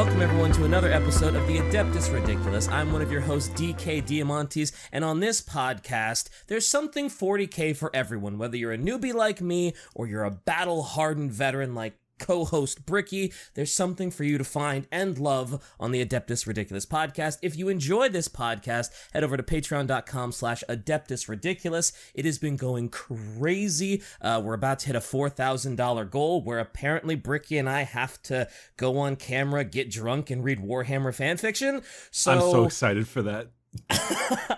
welcome everyone to another episode of the Adeptus Ridiculous. I'm one of your hosts, DK Diamantes, and on this podcast, there's something 40k for everyone, whether you're a newbie like me, or you're a battle-hardened veteran like co-host Bricky. There's something for you to find and love on the Adeptus Ridiculous podcast. If you enjoy this podcast, head over to patreon.com/adeptusridiculous. It has been going crazy. We're about to hit a $4,000 goal where apparently Bricky and I have to go on camera, get drunk, and read Warhammer fanfiction. So I'm so excited for that.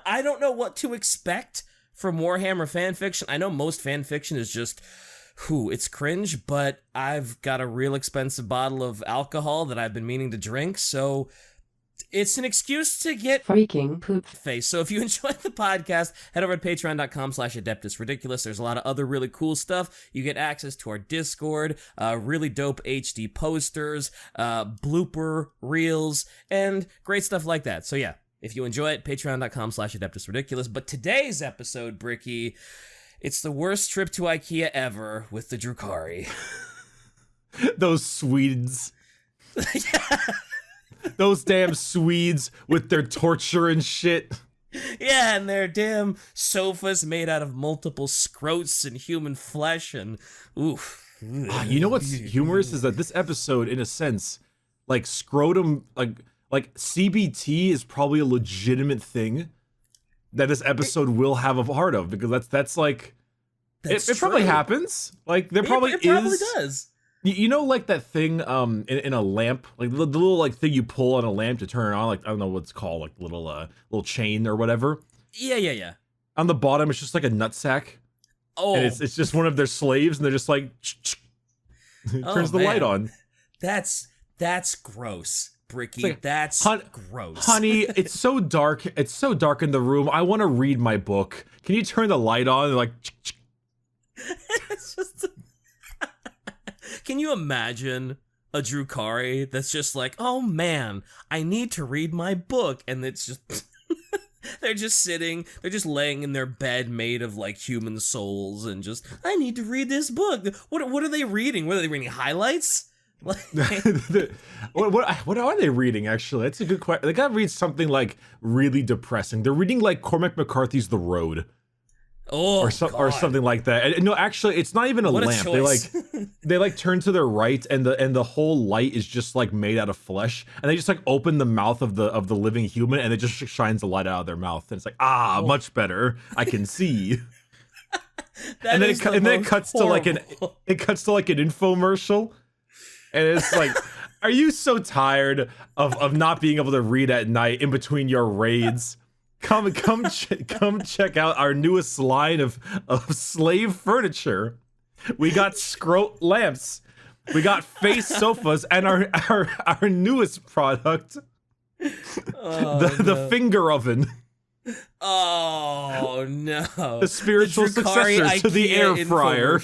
I don't know what to expect from Warhammer fanfiction. I know most fanfiction is just it's cringe, but I've got a real expensive bottle of alcohol that I've been meaning to drink, so it's an excuse to get freaking poop face. So if you enjoy the podcast, head over to patreon.com/adeptusridiculous. There's a lot of other really cool stuff. You get access to our Discord, really dope HD posters, blooper reels, and great stuff like that. So yeah, if you enjoy it, patreon.com/adeptusridiculous. But today's episode, Bricky, it's the worst trip to IKEA ever with the Drukhari. Those Swedes. Yeah. Those damn Swedes with their torture and shit. Yeah, and their damn sofas made out of multiple scrotes and human flesh and oof. You know what's humorous is that this episode, in a sense, like scrotum, like CBT is probably a legitimate thing that this episode will have a part of, because that's like it probably happens. Like there probably it probably does. You know, like that thing in a lamp, like the little like thing you pull on a lamp to turn it on, like I don't know what it's called, like little chain or whatever. Yeah. On the bottom, it's just like a nutsack. Oh, and it's just one of their slaves, and they're just like turns the light on. That's gross. Bricky, like, that's gross. Honey, it's so dark. It's so dark in the room. I want to read my book. Can you turn the light on? They're like, it's just. Can you imagine a Drukhari that's just like, oh man, I need to read my book, and it's just they're just laying in their bed made of like human souls, and just I need to read this book. What are they reading? What are they reading? Highlights? what are they reading, actually? That's a good question. They gotta read something like really depressing. They're reading like Cormac McCarthy's The Road. Or something like that. And no, actually, it's not even a lamp. They like turn to their right, and the whole light is just like made out of flesh. And they just like open the mouth of the living human, and it just shines the light out of their mouth. And it's like, much better. I can see. And then it cuts to like an infomercial. And it's like, are you so tired of not being able to read at night in between your raids? Come check out our newest line of slave furniture. We got scrote lamps. We got face sofas, and our newest product, the finger oven. Oh no. The spiritual successor to the air fryer.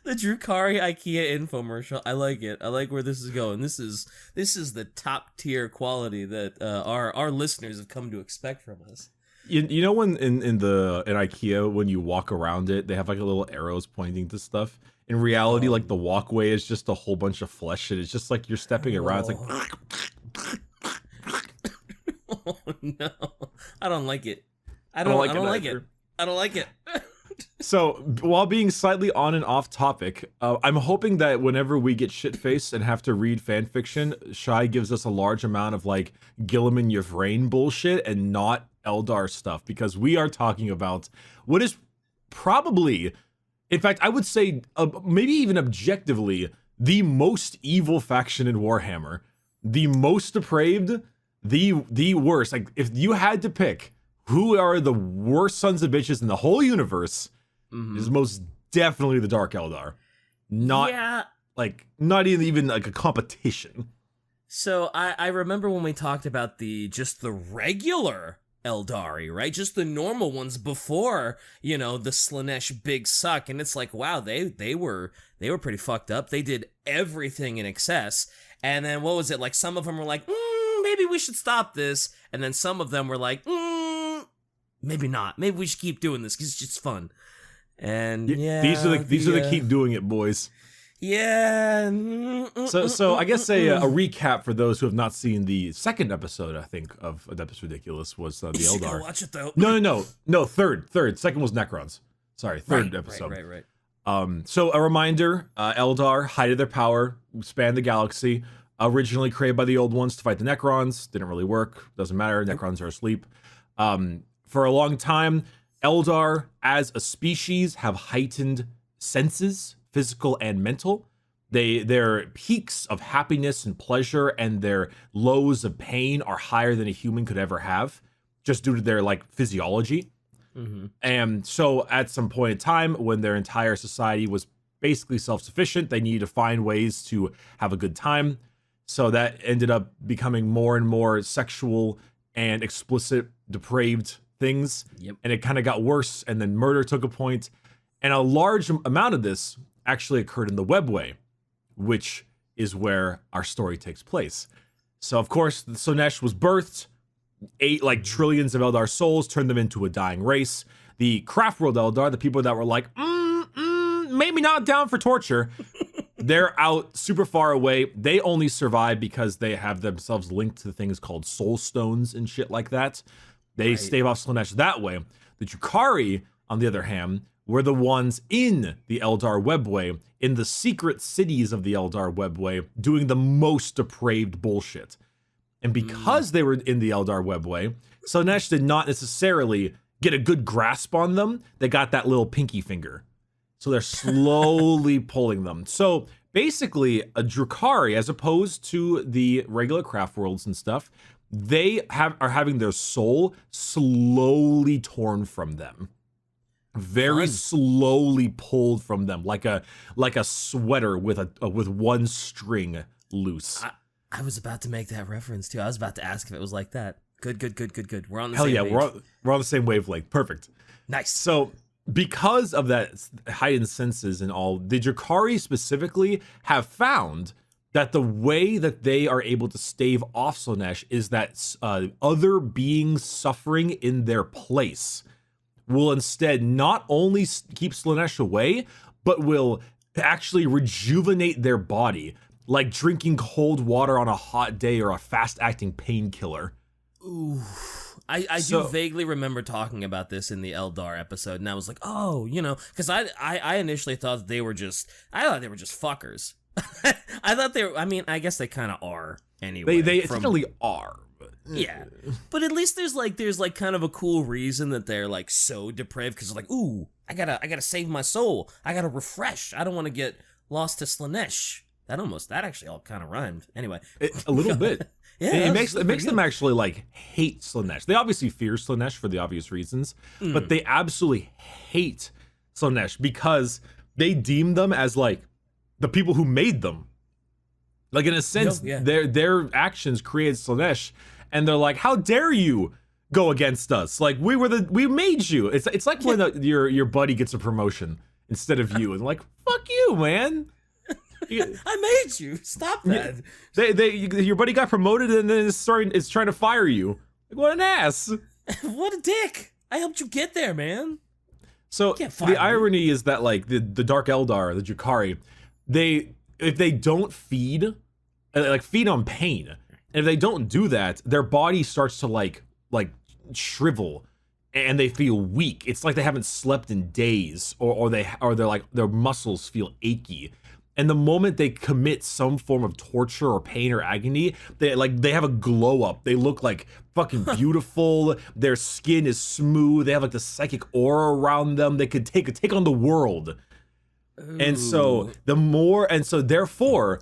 The Drukhari IKEA infomercial. I like it. I like where this is going. This is the top tier quality that our listeners have come to expect from us. You know when in IKEA, when you walk around it, they have like a little arrows pointing to stuff. In reality, like the walkway is just a whole bunch of flesh, and it's just like you're stepping around. It's like oh no. I don't like it. I don't like it. So, while being slightly on and off topic, I'm hoping that whenever we get shit-faced and have to read fanfiction, Shai gives us a large amount of, like, Gilliman Yvrain bullshit and not Eldar stuff, because we are talking about what is probably, in fact, I would say, maybe even objectively, the most evil faction in Warhammer. The most depraved, the worst. Like, if you had to pick who are the worst sons of bitches in the whole universe, is most definitely the Dark Eldar. Not even like a competition. So I remember when we talked about the regular Aeldari, right? Just the normal ones before, the Slaanesh big suck, and it's like, wow, they were pretty fucked up. They did everything in excess. And then what was it? Like some of them were like, maybe we should stop this, and then some of them were like, maybe not. Maybe we should keep doing this because it's just fun. And yeah, these are the keep doing it boys. Yeah. So I guess a recap for those who have not seen the second episode, I think, of Adeptus Ridiculous was the You should Eldar. go watch it though. No, third. Second was Necrons. Sorry, third episode. Right. So a reminder, Eldar, height of their power, span the galaxy, originally created by the old ones to fight the Necrons, didn't really work, doesn't matter, Necrons are asleep. For a long time, Eldar as a species have heightened senses, physical and mental. Their peaks of happiness and pleasure and their lows of pain are higher than a human could ever have, just due to their physiology. Mm-hmm. And so at some point in time, when their entire society was basically self-sufficient, they needed to find ways to have a good time. So that ended up becoming more and more sexual and explicit, depraved things. Yep. And it kind of got worse, and then murder took a point. And a large amount of this actually occurred in the Webway, which is where our story takes place. So of course, Slaanesh was birthed. 8 trillions of Eldar souls turned them into a dying race. The Craftworld Eldar, the people that were like, maybe not down for torture, they're out super far away. They only survive because they have themselves linked to things called soul stones and shit like that. They stave off Slaanesh that way. The Drukari, on the other hand, were the ones in the Eldar Webway, in the secret cities of the Eldar Webway, doing the most depraved bullshit. And because they were in the Eldar Webway, Slaanesh did not necessarily get a good grasp on them. They got that little pinky finger. So they're slowly pulling them. So basically, a Drukhari, as opposed to the regular Craftworlds and stuff, they are having their soul slowly torn from them. Very slowly pulled from them, like a sweater with one string loose. I was about to make that reference too. I was about to ask if it was like that. Good. We're on the same page. Hell yeah, we're on the same wavelength. Perfect. Nice. So because of that heightened senses and all, the Drukhari specifically have found that the way that they are able to stave off Slaanesh is that other beings suffering in their place will instead not only keep Slaanesh away, but will actually rejuvenate their body, like drinking cold water on a hot day or a fast-acting painkiller. Ooh. I do vaguely remember talking about this in the Eldar episode, and I was like, oh, because I initially thought they were just fuckers. I thought I guess they kind of are anyway. They essentially are. Yeah, but at least there's kind of a cool reason that they're so depraved, because they're ooh, I gotta save my soul. I gotta refresh. I don't want to get lost to Slaanesh. That actually all kind of rhymed. Anyway, a little bit. Yeah, it makes them actually hate Slaanesh. They obviously fear Slaanesh for the obvious reasons, but they absolutely hate Slaanesh because they deem them as the people who made them. In a sense, their actions created Slaanesh, and they're like, how dare you go against us? We made you. It's like when your buddy gets a promotion instead of you, and fuck you, man. I made you. Stop that. Your buddy got promoted and then is trying to fire you. What an ass. What a dick. I helped you get there, man. So the irony is that the Dark Eldar, the Drukhari, if they don't feed on pain, and if they don't do that, their body starts to shrivel and they feel weak. It's like they haven't slept in days, or their muscles feel achy. And the moment they commit some form of torture or pain or agony, they have a glow up. They look fucking beautiful. Their skin is smooth. They have the psychic aura around them. They could take on the world. Ooh. And so therefore,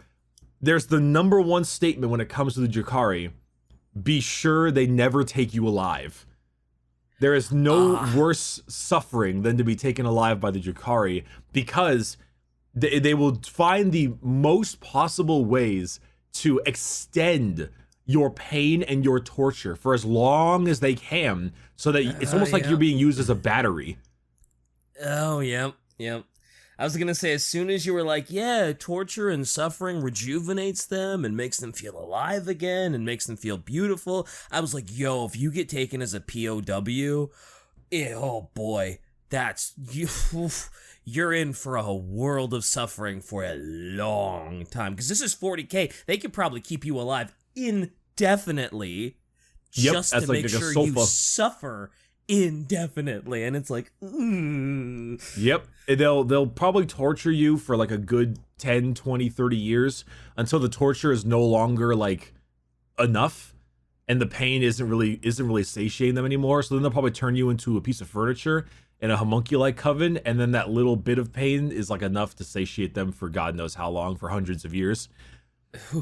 there's the number one statement when it comes to the Drukhari: be sure they never take you alive. There is no worse suffering than to be taken alive by the Drukhari, because they will find the most possible ways to extend your pain and your torture for as long as they can, so that it's almost like you're being used as a battery. Oh, yep. I was gonna say, as soon as you were torture and suffering rejuvenates them and makes them feel alive again and makes them feel beautiful, I was like, yo, if you get taken as a POW, oh boy, that's you. you're in for a world of suffering for a long time. Because this is 40k. They could probably keep you alive indefinitely just to make sure you suffer indefinitely. And it's like, Yep. They'll probably torture you for like a good 10, 20, 30 years until the torture is no longer like enough and the pain isn't really satiating them anymore. So then they'll probably turn you into a piece of furniture in a homunculi coven, and then that little bit of pain is like enough to satiate them for God knows how long, for hundreds of years.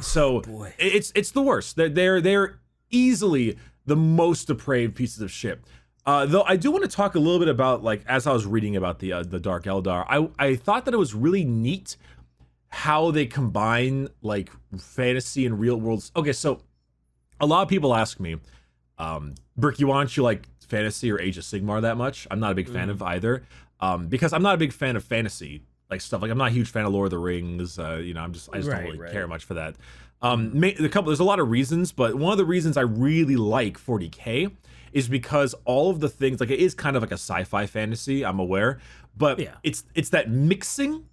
So it's the worst. They're easily the most depraved pieces of shit. Though I do want to talk a little bit about, like, as I was reading about the Dark Eldar, I thought that it was really neat how they combine like fantasy and real worlds. Okay, so a lot of people ask me, Bricky, why don't you like fantasy or Age of Sigmar that much? I'm not a big fan of either, because I'm not a big fan of fantasy like stuff. Like I'm not a huge fan of Lord of the Rings. I just don't really care much for that. There's a lot of reasons, but one of the reasons I really like 40k is because all of the things, like it is kind of like a sci-fi fantasy, I'm aware, but it's that mixing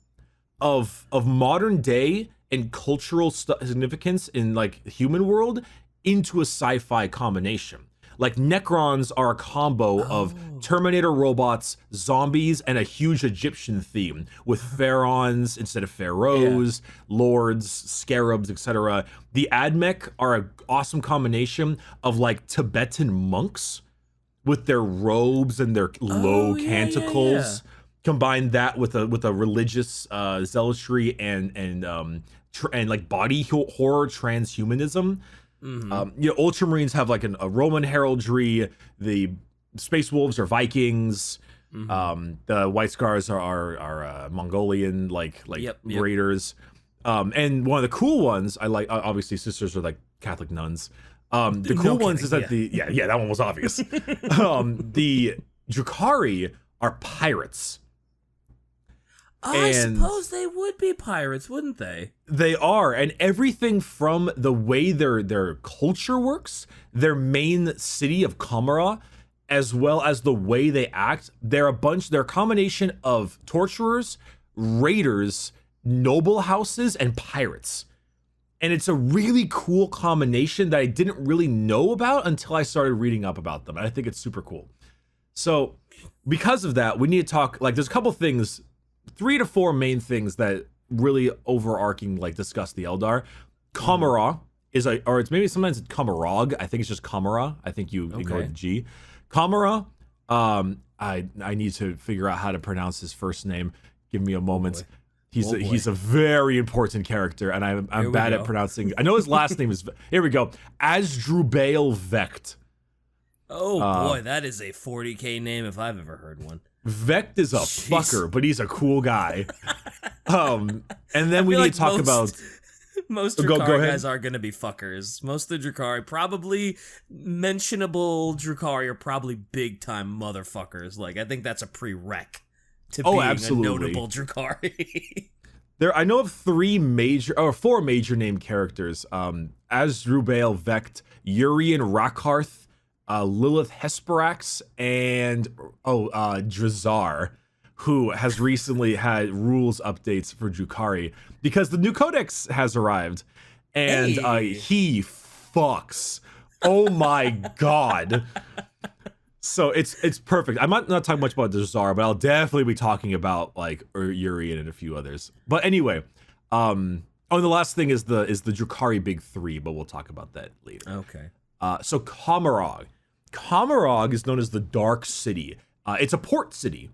of modern day and cultural significance in like human world into a sci-fi combination. Like Necrons are a combo of Terminator robots, zombies, and a huge Egyptian theme with pharaohs instead of pharaohs, lords, scarabs, etc. The Admech are an awesome combination of like Tibetan monks with their robes and their low canticles. Combine that with a religious zealotry and like body horror transhumanism. Ultramarines have like a Roman heraldry. The Space Wolves are Vikings. The White Scars are Mongolian, like raiders. And one of the cool ones I like, obviously sisters are like Catholic nuns. The cool ones is that that one was obvious. The Drukhari are pirates. I suppose they would be pirates, wouldn't they? They are, and everything from the way their culture works, their main city of Commorragh, as well as the way they act, they're a combination of torturers, raiders, noble houses, and pirates. And it's a really cool combination that I didn't really know about until I started reading up about them. And I think it's super cool. So because of that, we need to talk, like there's a couple things, 3 to 4 main things that really overarching like discuss the Eldar. Commorragh is or it's maybe sometimes it's Commorragh. I think it's just Commorragh. I think you ignore the G. Commorragh. I need to figure out how to pronounce his first name. Give me a moment. He's a very important character, and I'm bad at pronouncing. I know his last name is. Here we go. Asdrubael Vect. Oh boy, that is a 40k name if I've ever heard one. Vect is a fucker, but he's a cool guy. And then we need to talk about most Drukhari guys are going to be fuckers. Most of the Drukhari, probably mentionable Drukhari, are probably big time motherfuckers. Like I think that's a prereq to being a notable Drukhari. I know of 4 major named characters. Asdrubael Vect, Yuri and Rakharth, Lilith Hesperax, and Drazar, who has recently had rules updates for Drukari because the new codex has arrived, and he fucks. Oh my god. So it's perfect. I'm not talking much about Drazar, but I'll definitely be talking about like Yuri and a few others. But anyway, the last thing is the Drukari Big 3, but we'll talk about that later. Okay. So Commorragh. Commorragh is known as the Dark City. It's a port city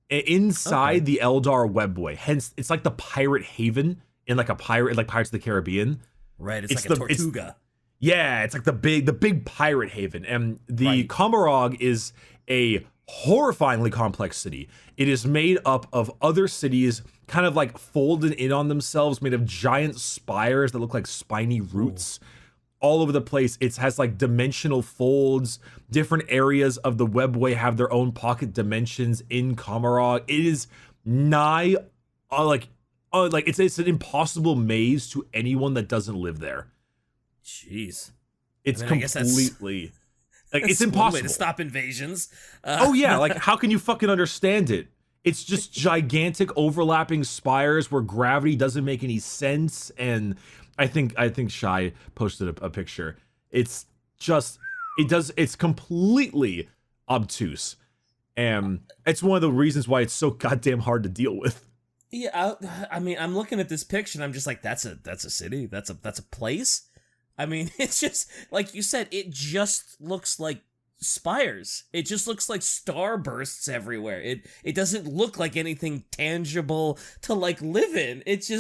inside the Eldar webway. Hence, it's like the pirate haven in like Pirates of the Caribbean. Right, it's like a Tortuga. It's like the big pirate haven. And the Commorragh is a horrifyingly complex city. It is made up of other cities kind of like folded in on themselves, made of giant spires that look like spiny roots. All over the place. It has like dimensional folds. Different areas of the webway have their own pocket dimensions in Commorragh. It is nigh it's an impossible maze to anyone that doesn't live there. Jeez. It's completely like it's impossible way to stop invasions. Like how can you fucking understand it It's just gigantic overlapping spires where gravity doesn't make any sense. And I think Shy posted a picture. It's completely obtuse. And it's one of the reasons why it's so goddamn hard to deal with. Yeah, I mean, I'm looking at this picture and I'm just like, that's a city, that's a place. I mean, it's just like you said, it just looks like spires. It just looks like starbursts everywhere. It doesn't look like anything tangible to like live in. It's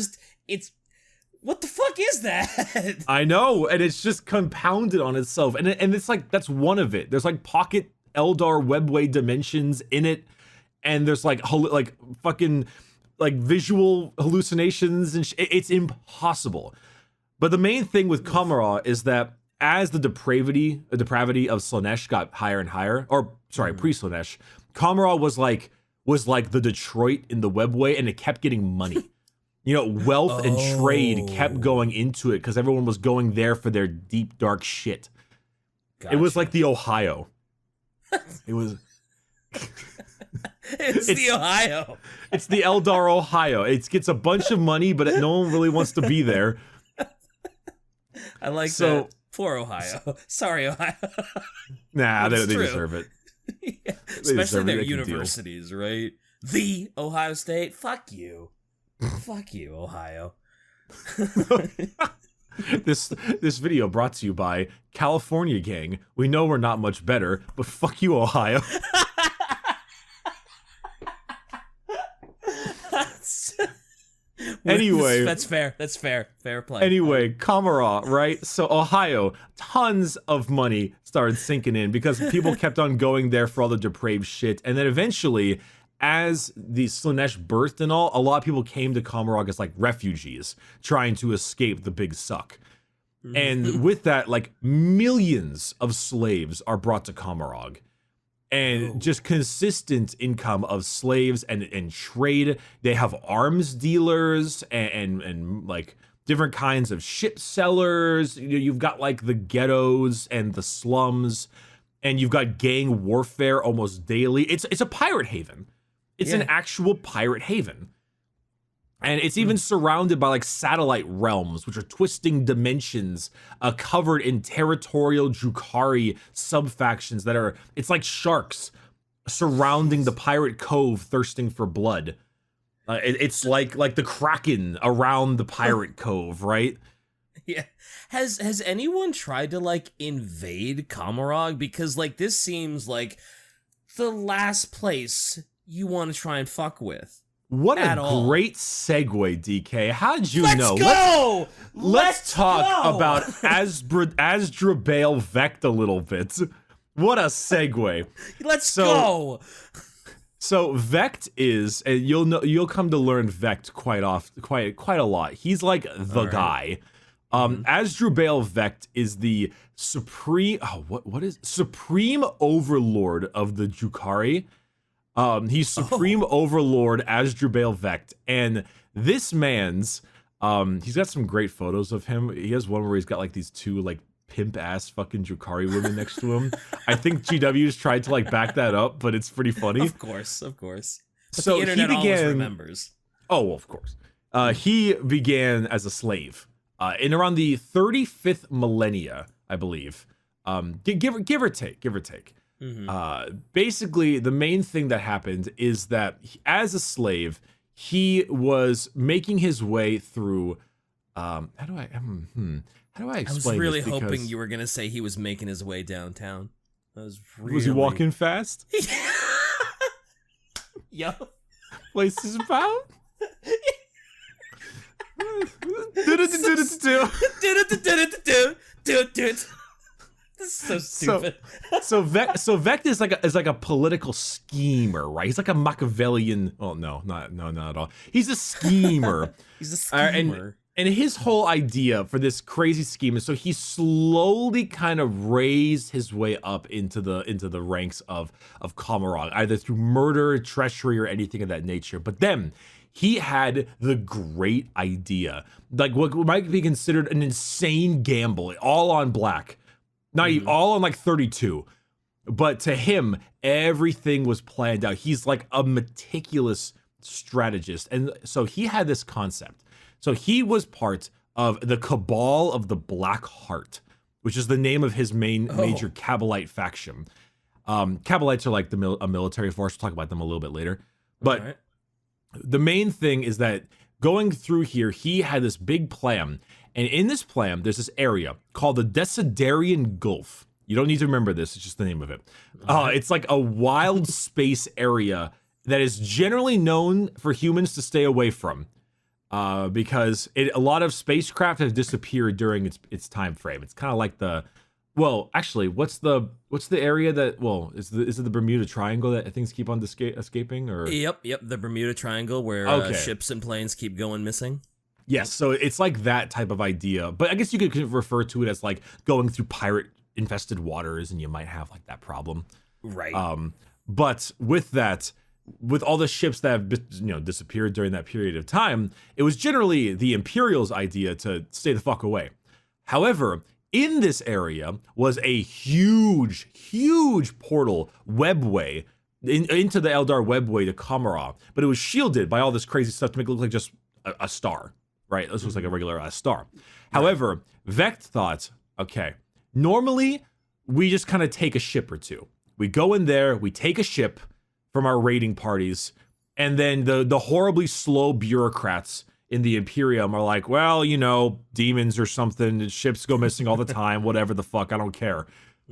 what the fuck is that? I know, and it's just compounded on itself, and it's like that's one of it. There's like pocket Eldar webway dimensions in it, and there's like fucking like visual hallucinations, and it's impossible. But the main thing with Commorragh is that as the depravity of Slaanesh got higher and higher, or sorry, pre-Slaanesh, Commorragh was like the Detroit in the webway, and it kept getting money. You know, wealth and trade kept going into it because everyone was going there for their deep, dark shit. Gotcha. It was like the Ohio. It was... it's the Ohio. It's the Eldar Ohio. It gets a bunch of money, but no one really wants to be there. I like that. Poor Ohio. Sorry, Ohio. Nah, they deserve it. Yeah. Especially their universities, right? The Ohio State. Fuck you. Fuck you, Ohio. This video brought to you by California Gang. We know we're not much better, but fuck you, Ohio. Anyway, that's fair. That's fair. Fair play. Anyway, Commorragh, right? So Ohio, tons of money started sinking in because people kept on going there for all the depraved shit, and then eventually, as the Slaanesh birthed and all, a lot of people came to Commorragh as like refugees trying to escape the big suck. And with that, like millions of slaves are brought to Commorragh. And just consistent income of slaves and trade. They have arms dealers and like different kinds of ship sellers. You've got like the ghettos and the slums, and you've got gang warfare almost daily. It's a pirate haven. It's an actual pirate haven. And it's even surrounded by like satellite realms, which are twisting dimensions covered in territorial Drukhari sub-factions that are, it's like sharks surrounding the pirate cove thirsting for blood. It's like the Kraken around the pirate cove, right? Yeah. Has anyone tried to like invade Commorragh? Because like this seems like the last place you want to try and fuck with. What a great segue, DK. How did you know? Go! Let's talk about Asdrubael Vect a little bit. What a segue. Let's go. So Vect is, and you'll come to learn Vect quite a lot. He's like the guy. Asdrubael Vect is the supreme supreme overlord of the Drukari. He's Supreme Overlord Asdrubael Vect, and this man's he's got some great photos of him. He has one where he's got like these two like pimp ass fucking Drukari women next to him. I think GW's tried to like back that up, but it's pretty funny. Of course. But so the internet always remembers. Oh, well, of course. He began as a slave in around the 35th millennia, I believe. Give or take. Basically, the main thing that happened is that as a slave, he was making his way through. How do I explain this? I was really hoping you were gonna say he was making his way downtown. Was he walking fast? Yo, places about. This is so stupid. So Vect is like a political schemer, right? He's like a Machiavellian. Oh no, not at all. He's a schemer. He's a schemer. And his whole idea for this crazy scheme is so he slowly kind of raised his way up into the ranks of Commorragh, either through murder, treachery, or anything of that nature. But then he had the great idea, like what might be considered an insane gamble, all on black. Not even, all on like 32. But to him, everything was planned out. He's like a meticulous strategist. And so he had this concept. So he was part of the Cabal of the Black Heart, which is the name of his major Kabbalite faction. Kabbalites are like a military force. We'll talk about them a little bit later. But the main thing is that going through here, he had this big plan. And in this plan, there's this area called the Desiderian Gulf. You don't need to remember this. It's just the name of it. It's like a wild space area that is generally known for humans to stay away from. Because a lot of spacecraft have disappeared during its time frame. It's kind of like actually, what's the area that? Well, is it the Bermuda Triangle that things keep on escaping? Or Yep, the Bermuda Triangle where ships and planes keep going missing. Yes, so it's like that type of idea. But I guess you could refer to it as like going through pirate-infested waters, and you might have like that problem. Right. But with that, with all the ships that have disappeared during that period of time, it was generally the Imperial's idea to stay the fuck away. However, in this area was a huge portal webway into the Eldar webway to Commorragh, but it was shielded by all this crazy stuff to make it look like just a star, right? This was like a regular star. However, Vect thought, okay, normally we just kind of take a ship or two. We go in there, we take a ship from our raiding parties, and then the horribly slow bureaucrats in the Imperium are like, well, demons or something, ships go missing all the time, whatever the fuck, I don't care.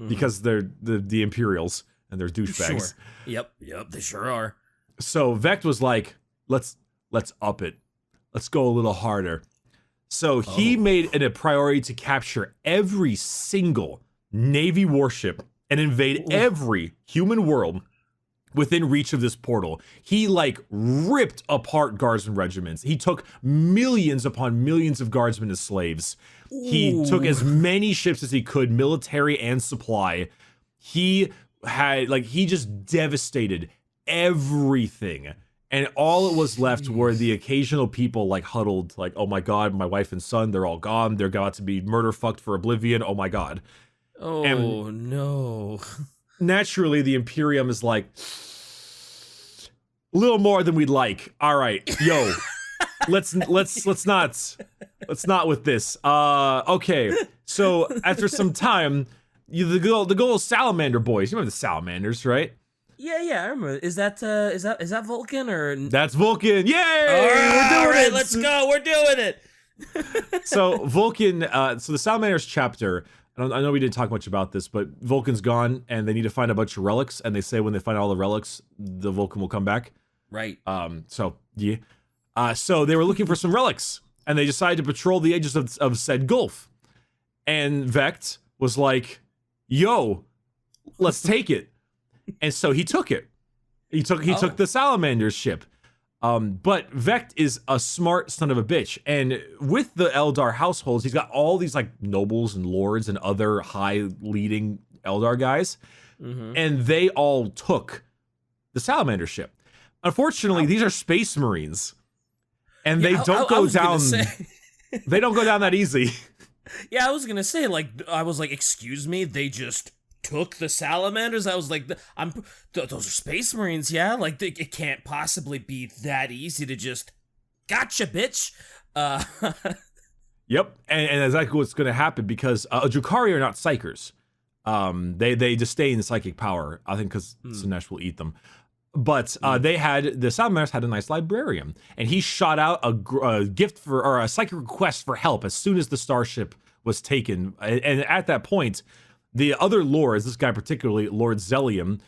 Because they're the Imperials and they're douchebags. Sure. Yep, they sure are. So Vect was like, let's up it. Let's go a little harder. So he made it a priority to capture every single Navy warship and invade every human world within reach of this portal. He ripped apart guardsmen regiments. He took millions upon millions of guardsmen as slaves. He took as many ships as he could, military and supply. He just devastated everything. And all it was left were the occasional people huddled, oh my god, my wife and son, they're all gone. They're about to be murder fucked for oblivion. Oh my god. Oh, no. Naturally, the Imperium is like, a little more than we'd like. All right, yo, let's not with this. Okay. So after some time, the good old Salamander boys. You remember the Salamanders, right? Yeah, I remember. Is that Vulcan or? That's Vulcan. Yay! All right, let's go. We're doing it. So Vulcan. So the Salamanders chapter. I know we didn't talk much about this, but Vulcan's gone, and they need to find a bunch of relics. And they say when they find all the relics, the Vulcan will come back. Right. So yeah. So they were looking for some relics, and they decided to patrol the edges of said gulf. And Vect was like, "Yo, let's take it." And so he took it. He took the Salamander's ship. But Vect is a smart son of a bitch. And with the Eldar households, he's got all these nobles and lords and other high leading Eldar guys. Mm-hmm. And they all took the Salamander ship. Unfortunately, these are space marines. And they don't go down. They don't go down that easy. Yeah, I was gonna say, excuse me, they just took the Salamanders. I was like, those are space marines, yeah? It can't possibly be that easy to just, gotcha, bitch. Yep, and exactly what's going to happen, because Drukhari are not psychers. They disdain psychic power, I think, because Sinesh will eat them. But the Salamanders had a nice librarian, and he shot out a gift or a psychic request for help as soon as the starship was taken. And at that point, the other lords, this guy particularly, Lord Zellium,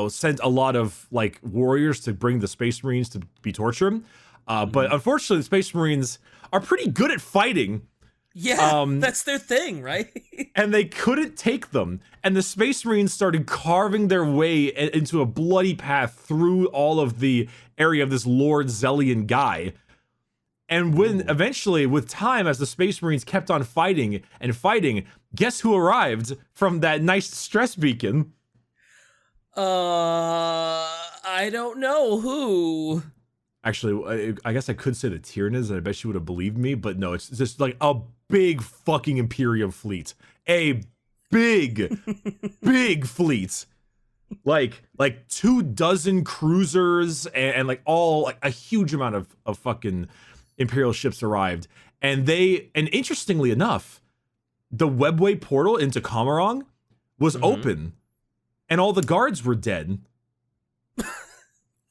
sent a lot of warriors to bring the Space Marines to be tortured. But unfortunately, the Space Marines are pretty good at fighting. Yeah, that's their thing, right? And they couldn't take them. And the Space Marines started carving their way into a bloody path through all of the area of this Lord Zellian guy. And when eventually, with time, as the Space Marines kept on fighting and fighting, guess who arrived from that nice stress beacon? I don't know who. Actually, I guess I could say the Tyranids, and I bet she would have believed me, but no, it's just a big fucking Imperium fleet. A big, big fleet. like 24 cruisers and like all like a huge amount of fucking Imperial ships arrived. And interestingly enough, the webway portal into Commorragh was open and all the guards were dead.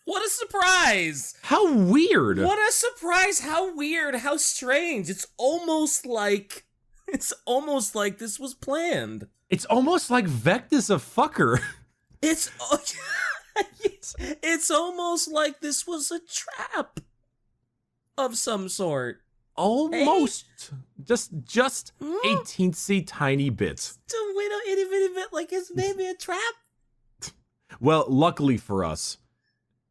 What a surprise! How weird! What a surprise! How weird! How strange! It's almost like this was planned. It's almost like Vect is a fucker. It's almost like this was a trap of some sort. Almost. Hey? Just a teensy tiny bit. Just a little itty bitty bit, like it's maybe a trap. Well, luckily for us,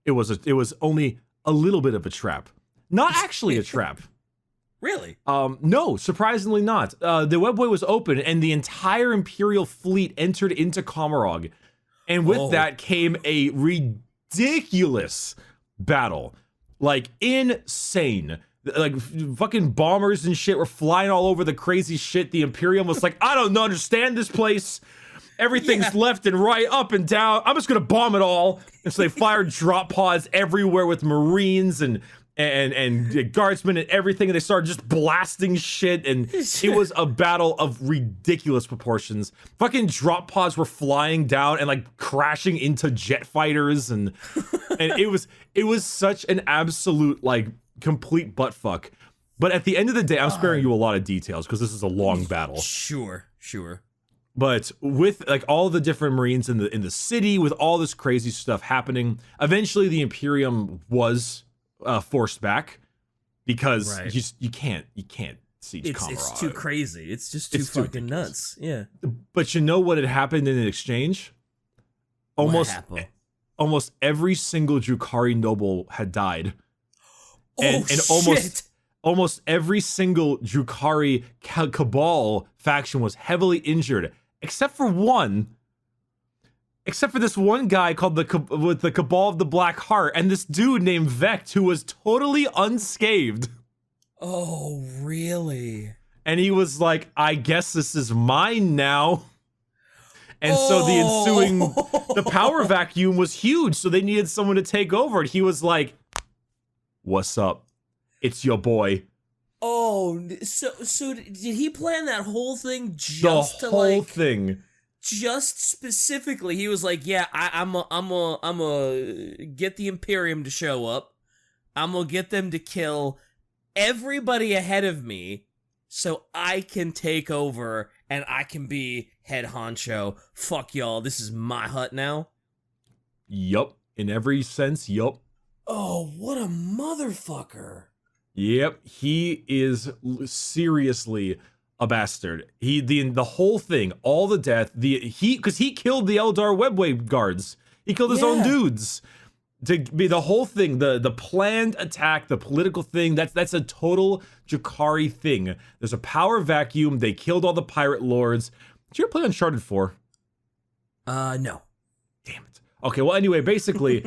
it was only a little bit of a trap. Not actually a trap. Really? No, surprisingly not. The webway was open and the entire Imperial fleet entered into Commorragh. And with that came a ridiculous battle. Like, insane. Like, fucking bombers and shit were flying all over the crazy shit. The Imperium was like, I don't understand this place. Everything's left and right, up and down. I'm just gonna bomb it all. And so they fired drop pods everywhere with Marines and guardsmen and everything, and they started just blasting shit, and it was a battle of ridiculous proportions. Fucking drop pods were flying down and like crashing into jet fighters, and it was such an absolute like complete butt fuck. But at the end of the day, I'm sparing you a lot of details because this is a long battle. Sure. But with like all the different Marines in the city, with all this crazy stuff happening, eventually the Imperium was forced back because you can't siege Commorragh. It's too crazy. It's just too fucking nuts. Yeah. But you know what had happened in exchange? Almost every single Drukari noble had died. And almost every single Drukari cabal faction was heavily injured, except for this one guy called the Cabal of the Black Heart, and this dude named Vect, who was totally unscathed. Oh, really? And he was like, I guess this is mine now. And so the power vacuum was huge, so they needed someone to take over. And he was like, what's up? It's your boy. Oh, so did he plan that whole thing thing? Just specifically, he was like, yeah, I'm a get the Imperium to show up. I'm gonna get them to kill everybody ahead of me so I can take over and I can be head honcho. Fuck y'all, this is my hut now. Yup, in every sense, yup. Oh, what a motherfucker. Yep, he is seriously a bastard. The whole thing, all the death, because he killed the Eldar webway guards. He killed his own dudes. To be the whole thing, the planned attack, the political thing, that's a total Drukari thing. There's a power vacuum. They killed all the pirate lords. Did you ever play Uncharted 4? No. Damn it. Okay, well, anyway, basically,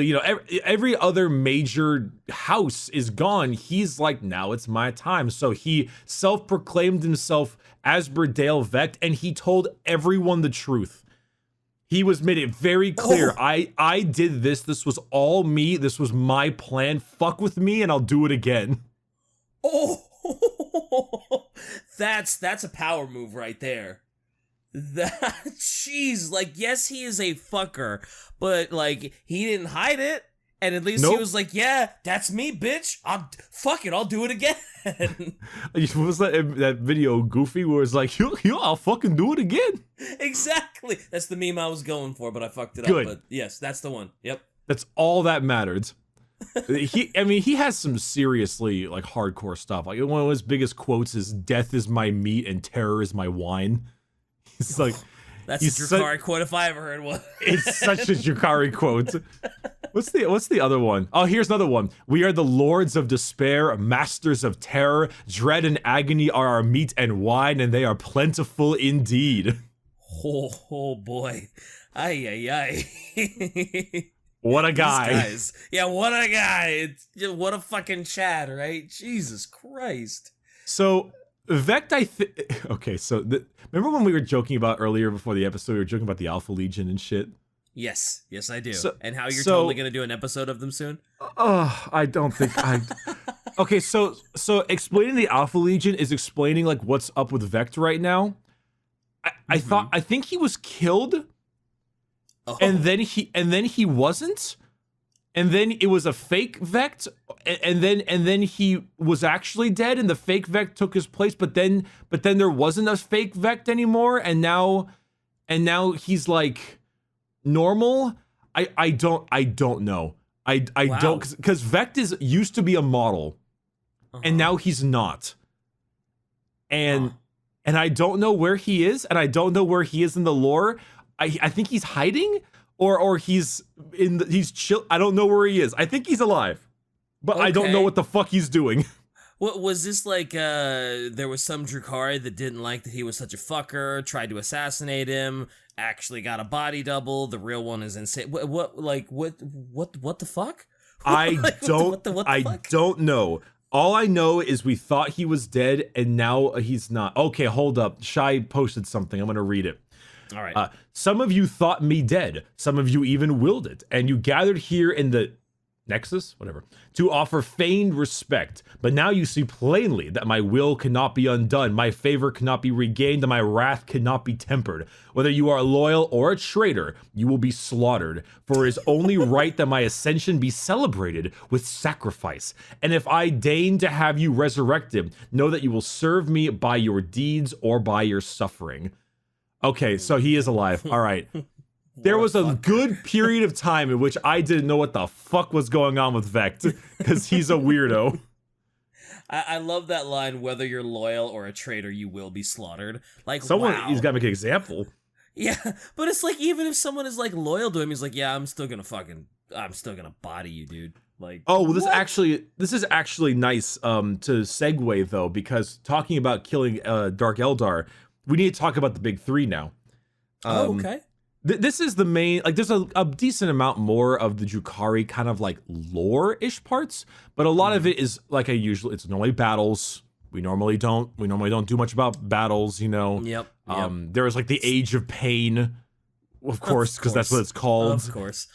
you know, every other major house is gone. He's like, now it's my time. So he self-proclaimed himself Asdrubael Vect, and he told everyone the truth. He made it very clear. I did this. This was all me. This was my plan. Fuck with me, and I'll do it again. Oh, that's a power move right there. Jeez, like, yes, he is a fucker, but like, he didn't hide it, and at least he was like, yeah, that's me, bitch. I'll do it again. What was that video, Goofy, where it's like, I'll fucking do it again. Exactly. That's the meme I was going for, but I fucked it Good. up. But yes, that's the one. Yep. That's all that mattered. He has some seriously like hardcore stuff. Like one of his biggest quotes is, "Death is my meat and terror is my wine." He's like, that's a Drukhari quote if I ever heard one. It's such a Drukhari quote. What's the other one? Oh, here's another one. We are the lords of despair, masters of terror. Dread and agony are our meat and wine, and they are plentiful indeed. Oh boy. Ay. What a guy. Yeah, what a guy. What a fucking Chad, right? Jesus Christ. So, Vect, okay, so remember when we were joking about earlier before the episode, we were joking about the Alpha Legion and shit? Yes, I do. So- and how you're so- totally gonna do an episode of them soon? I don't think I. Okay, so explaining the Alpha Legion is explaining like what's up with Vect right now. I think he was killed, Oh. and then he wasn't, and then it was a fake Vect, and then he was actually dead, and the fake Vect took his place. But then there wasn't a fake Vect anymore, and now he's like normal. I don't know. I Wow. don't, because Vect used to be a model, and now he's not. And I don't know where he is, and I don't know where he is in the lore. I think he's hiding, or he's he's chill. I don't know where he is. I think he's alive, but I don't know Okay. what the fuck he's doing. What was this like? There was some Drukhari that didn't like that he was such a fucker, tried to assassinate him, actually got a body double. The real one is insane. What the fuck? I Like, what the fuck? don't know. All I know is we thought he was dead, and now he's not. Okay, hold up. Shai posted something. I'm gonna read it. All right. Some of you thought me dead. Some of you even willed it, and you gathered here in the Nexus, whatever, to offer feigned respect. But now you see plainly that my will cannot be undone, my favor cannot be regained, and my wrath cannot be tempered. Whether you are loyal or a traitor, you will be slaughtered. For it is only right that my ascension be celebrated with sacrifice. And if I deign to have you resurrected, know that you will serve me by your deeds or by your suffering. Okay, so he is alive. All right. There was a good period of time in which I didn't know what the fuck was going on with Vect, because he's a weirdo. I love that line, whether you're loyal or a traitor, you will be slaughtered. Like, Someone, wow. he's got to make an example. Yeah, but it's like, even if someone is like loyal to him, he's like, yeah, I'm still gonna body you, dude. Like, Oh, well, this is actually nice to segue, though, because talking about killing Dark Eldar, we need to talk about the big three now. okay. This is the main, like, there's a decent amount more of the Drukhari kind of like lore-ish parts, but a lot of it is like it's normally battles. We normally don't do much about battles, you know. Yep. There was like the Age of Pain, of course, because that's what it's called. Of course.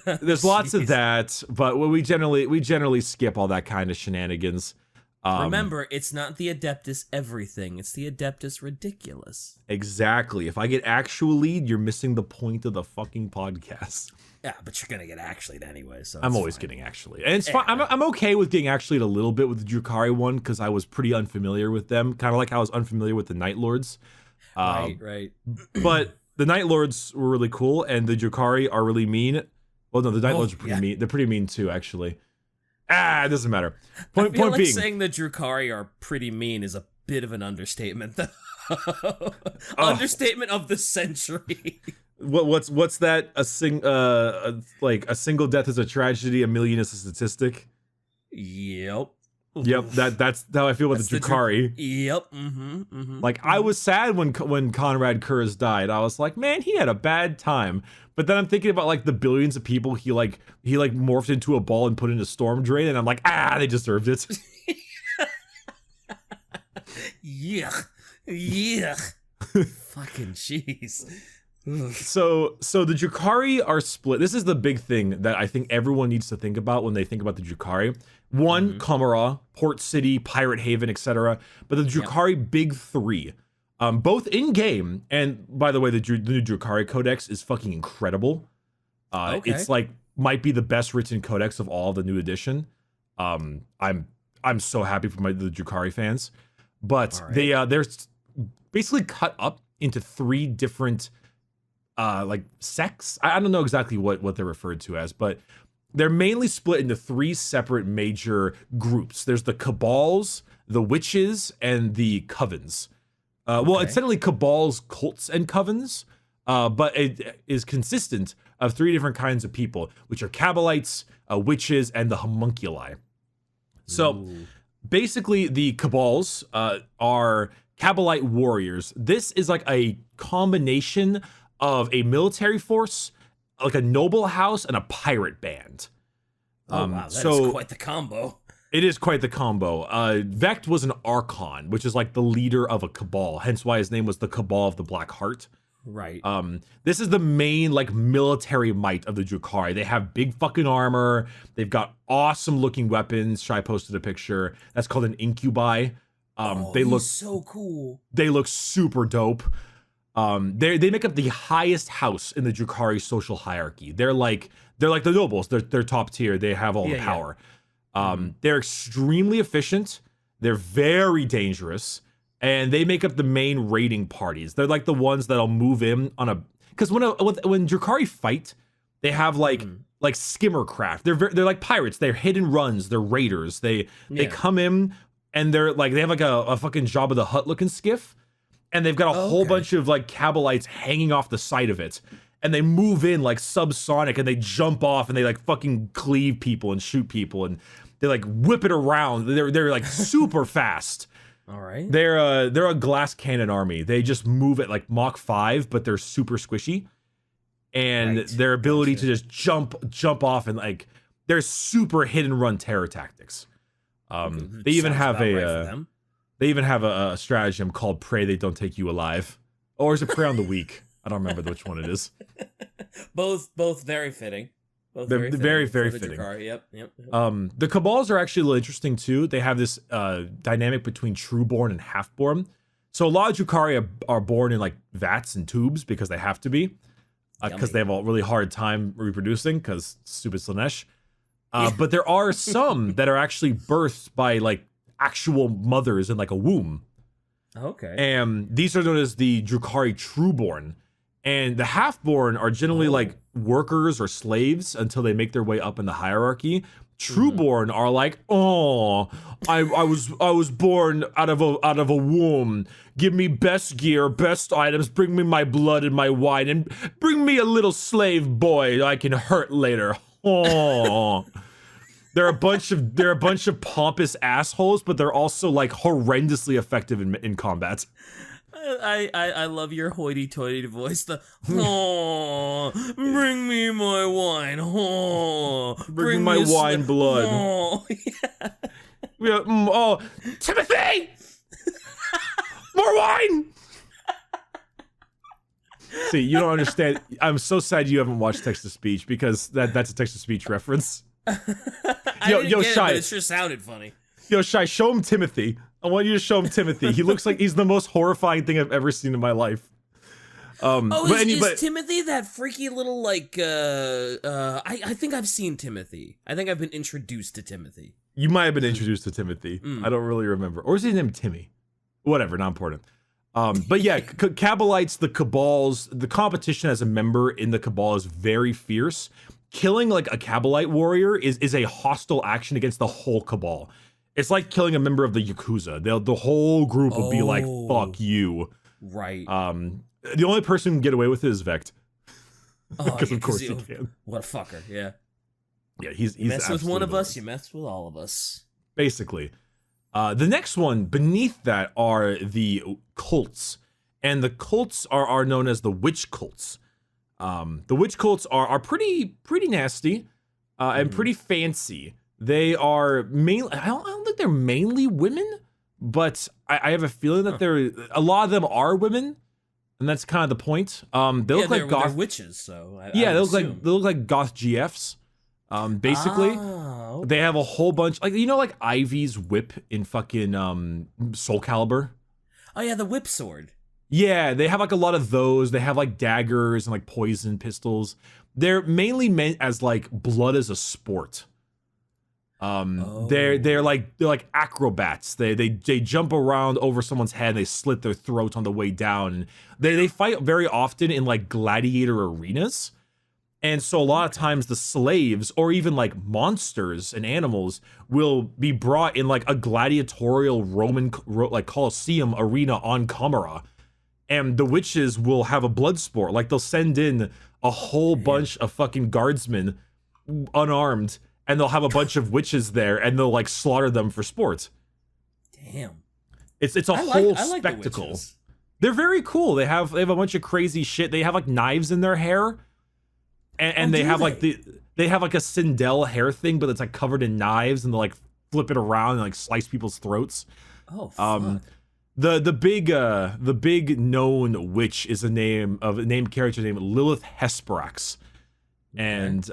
There's lots of that, but we generally skip all that kind of shenanigans. Remember, it's not the Adeptus everything, it's the Adeptus ridiculous. Exactly. If I get actually, you're missing the point of the fucking podcast. Yeah, but you're gonna get actually anyway, so I'm it's always fine. getting actually, and it's fine. I'm okay with getting actually a little bit with the Drukhari one because I was pretty unfamiliar with them, kind of like I was unfamiliar with the Night Lords. Right. But the Night Lords were really cool, and the Drukhari are really mean. Well, no, the Night Lords are pretty mean. They're pretty mean too, actually. It doesn't matter. Point like being, saying the Drukhari are pretty mean is a bit of an understatement, though. Understatement of the century. What's that? Like a single death is a tragedy, a million is a statistic. Yep. Yep, that's how I feel about the Drukhari. Yep. Like, I was sad when Conrad Kurz died. I was like, man, he had a bad time. But then I'm thinking about like the billions of people he morphed into a ball and put in a storm drain, and I'm like, they deserved it. Yuck. Fucking jeez. So the Drukhari are split. This is the big thing that I think everyone needs to think about when they think about the Drukhari. One, Commorragh, Port City, Pirate Haven, etc. But the Drukhari big three. Both in game, and by the way, the new Drukari Codex is fucking incredible. It's like might be the best written codex of all the new edition. I'm so happy for the Drukari fans, but they're basically cut up into three different like sects. I don't know exactly what they're referred to as, but they're mainly split into three separate major groups. There's the Cabals, the Witches, and the Covens. Well, it's technically Cabals, Cults, and Covens, but it is consistent of three different kinds of people, which are Cabalites, Witches, and the Homunculi. So basically, the Cabals are Cabalite warriors. This is like a combination of a military force, like a noble house, and a pirate band. Wow, that is quite the combo. It is quite the combo. Vect was an archon, which is like the leader of a cabal, hence why his name was the Cabal of the Black Heart. Right. This is the main like military might of the Drukhari. They have big fucking armor. They've got awesome looking weapons. Shai posted a picture. That's called an incubi. They look so cool. They look super dope. They make up the highest house in the Drukhari social hierarchy. They're like the nobles. They're top tier. They have all the power. They're extremely efficient. They're very dangerous. And they make up the main raiding parties. They're like the ones that'll move in on a, because when Drukhari fight, they have like skimmer craft. They're like pirates. They're hit and runs. They're raiders. They come in and they have like a fucking Jabba the Hutt looking skiff, and they've got a whole bunch of like Kabalites hanging off the side of it, and they move in like subsonic, and they jump off and they like fucking cleave people and shoot people, and they like whip it around. They're like super fast. All right. They're a glass cannon army. They just move at like Mach 5, but they're super squishy. And their ability to just jump off, and like they're super hit and run terror tactics. They even have a stratagem called "Pray They Don't Take You Alive," or is it "Prey on the Weak"? I don't remember which one it is. Both very fitting. They're very fitting. Yep. The Cabals are actually a little interesting too. They have this dynamic between Trueborn and Halfborn. So a lot of Drukhari are born in like vats and tubes because they have to be, because they have a really hard time reproducing because stupid Slanesh. But there are some that are actually birthed by like actual mothers in like a womb. Okay. And these are known as the Drukari Trueborn. And the half-born are generally like workers or slaves until they make their way up in the hierarchy. Trueborn are like, oh, I was born out of a womb. Give me best gear, best items. Bring me my blood and my wine, and bring me a little slave boy I can hurt later. Oh, they're a bunch of pompous assholes, but they're also like horrendously effective in combat. I love your hoity-toity voice. Bring me my wine. Bring me my wine blood. Yeah. Timothy! More wine! See, you don't understand. I'm so sad you haven't watched text-to-speech, because that's a text-to-speech reference. Yo, Shai, but it sure sounded funny. Yo, Shai, show him Timothy. I want you to show him Timothy. He looks like he's the most horrifying thing I've ever seen in my life. Is Timothy that freaky little like? I think I've seen Timothy. I think I've been introduced to Timothy. You might have been introduced to Timothy. I don't really remember. Or is his name Timmy? Whatever, not important. But yeah, Kabalites, the Cabals, the competition as a member in the Cabal is very fierce. Killing like a Kabalite warrior is a hostile action against the whole Cabal. It's like killing a member of the Yakuza. The whole group will be like, fuck you. Right. The only person who can get away with it is Vect. Because of course he can. What a fucker, yeah. Yeah, he's you mess with one of us, you mess with all of us. Basically. The next one beneath that are the cults. And the cults are known as the witch cults. The witch cults are pretty nasty and pretty fancy. They are mainly, I don't think they're mainly women, but I have a feeling that a lot of them are women, and that's kind of the point. They look like goth, they're witches, so they look like goth GFs. Basically, they have a whole bunch, like like Ivy's whip in fucking Soul Calibur. Oh yeah, the whip sword. Yeah, they have like a lot of those. They have like daggers and like poison pistols. They're mainly meant as like blood as a sport. They're like acrobats. They jump around over someone's head. They slit their throat on the way down. They fight very often in like gladiator arenas, and so a lot of times the slaves or even like monsters and animals will be brought in like a gladiatorial Roman like Colosseum arena on Commorragh, and the witches will have a blood sport. Like they'll send in a whole bunch of fucking guardsmen unarmed. And they'll have a bunch of witches there, and they'll like slaughter them for sport. Damn, it's a whole spectacle. They're very cool. They have a bunch of crazy shit. They have like knives in their hair, and they have like they have like a Sindel hair thing, but it's like covered in knives, and they like flip it around and like slice people's throats. Oh, fuck. The big known witch is a named character named Lilith Hesperax. And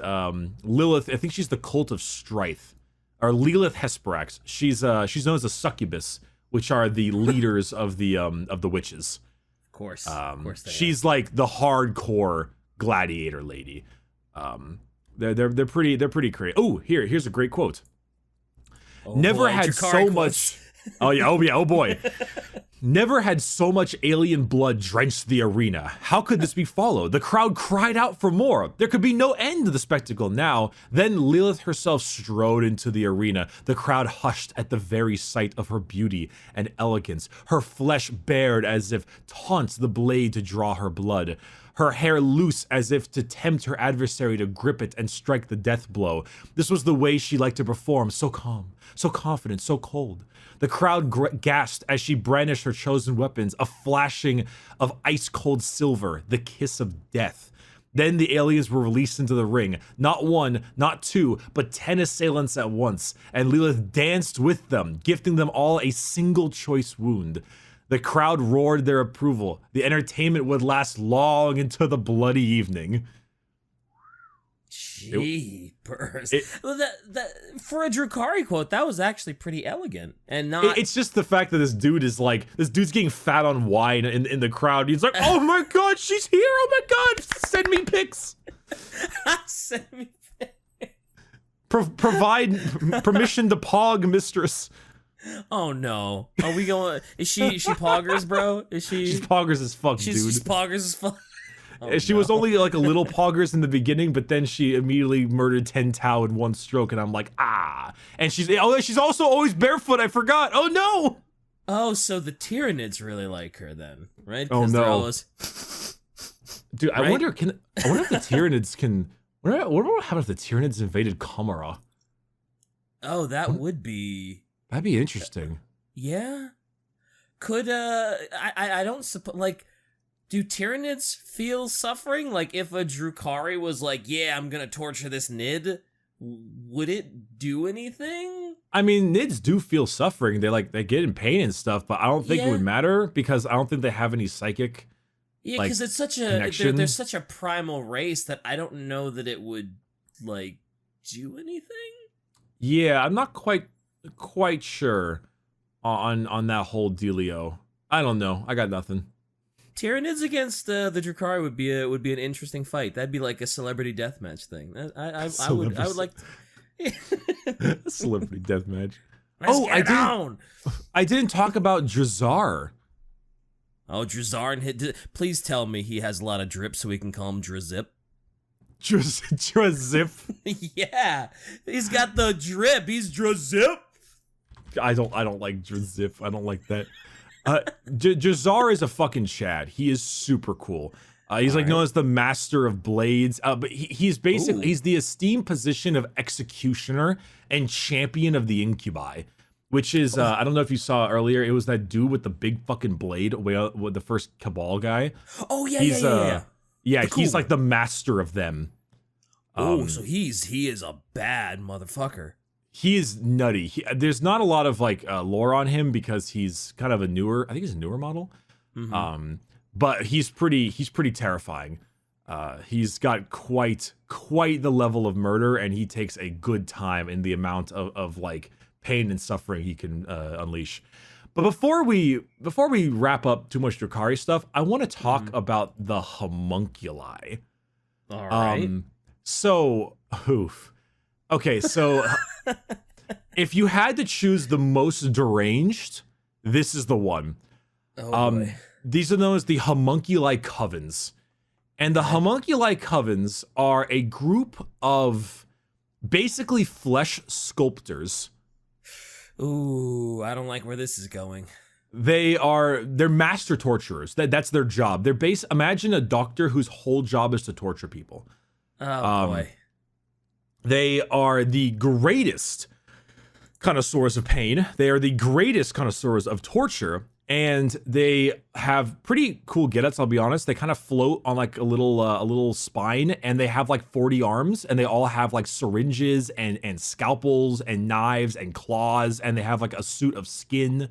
Lilith, I think she's the cult of Strife, or Lilith Hesperax. She's known as a succubus, which are the leaders of the witches. Of course, she's like the hardcore gladiator lady. They're pretty crazy. Oh, here's a great quote. Never had Drukari so much. Oh boy. Never had so much alien blood drenched the arena. How could this be followed? The crowd cried out for more. There could be no end to the spectacle now. Then Lilith herself strode into the arena. The crowd hushed at the very sight of her beauty and elegance. Her flesh bared as if taunts the blade to draw her blood. Her hair loose as if to tempt her adversary to grip it and strike the death blow. This was the way she liked to perform, so calm, so confident, so cold. The crowd gasped as she brandished her chosen weapons, a flashing of ice-cold silver, the kiss of death. Then the aliens were released into the ring. Not one, not two, but 10 assailants at once, and Lilith danced with them, gifting them all a single choice wound. The crowd roared their approval. The entertainment would last long into the bloody evening. Jeepers. Well, that for a Drukhari quote, that was actually pretty elegant. And not... It's just the fact that this dude's getting fat on wine in the crowd. He's like, oh my god, she's here. Oh my god, send me pics. Send me pics. Provide permission to pog, mistress. Oh no. Are we going? Is she poggers, bro? She's poggers as fuck, dude. She's poggers as fuck. Oh, she was only like a little poggers in the beginning, but then she immediately murdered 10 Tau in one stroke, and I'm like, ah. And she's also always barefoot. I forgot. Oh no. Oh, so the Tyranids really like her then, right? Oh no. Always... Dude, right? I wonder if the Tyranids can. What would happen if the Tyranids invaded Commorragh? Oh, that would be. That'd be interesting. Yeah. Could I don't suppose, like, do Tyranids feel suffering? Like, if a Drukhari was like, yeah, I'm gonna torture this Nid, would it do anything? I mean, Nids do feel suffering. They get in pain and stuff, but I don't think it would matter because I don't think they have any psychic. Yeah, because it's such a they're such a primal race that I don't know that it would like do anything. Yeah, I'm not quite sure on that whole dealio. I don't know. I got nothing. Tyranids against the Drukhari would be an interesting fight. That'd be like a celebrity deathmatch thing. I would like celebrity deathmatch. I didn't talk about Drazar. Oh, Drazar and please tell me he has a lot of drip so we can call him Drazip. Drazip. Yeah, he's got the drip. He's Drazip. I don't like Drazip. I don't like that. Drazar is a fucking Chad. He is super cool. He's known as the master of blades. But he's basically he's the esteemed position of executioner and champion of the incubi, which is I don't know if you saw earlier. It was that dude with the big fucking blade, with the first Cabal guy. Oh yeah, yeah. He's like the master of them. So he is a bad motherfucker. He is nutty. There's not a lot of lore on him because he's kind of I think he's a newer model. Mm-hmm. But he's pretty terrifying. He's got quite the level of murder, and he takes a good time in the amount of like pain and suffering he can unleash. But before we wrap up too much Drukhari stuff, I want to talk about the homunculi. All right. Okay, so if you had to choose the most deranged, this is the one. Oh boy. These are known as the homunculi covens. And the homunculi covens are a group of basically flesh sculptors. Ooh, I don't like where this is going. They're master torturers. That's their job. Imagine a doctor whose whole job is to torture people. Oh boy. They are the greatest connoisseurs of pain. They are the greatest connoisseurs of torture. And they have pretty cool get-ups, I'll be honest. They kind of float on like a little spine, and they have like 40 arms, and they all have like syringes and scalpels and knives and claws, and they have like a suit of skin.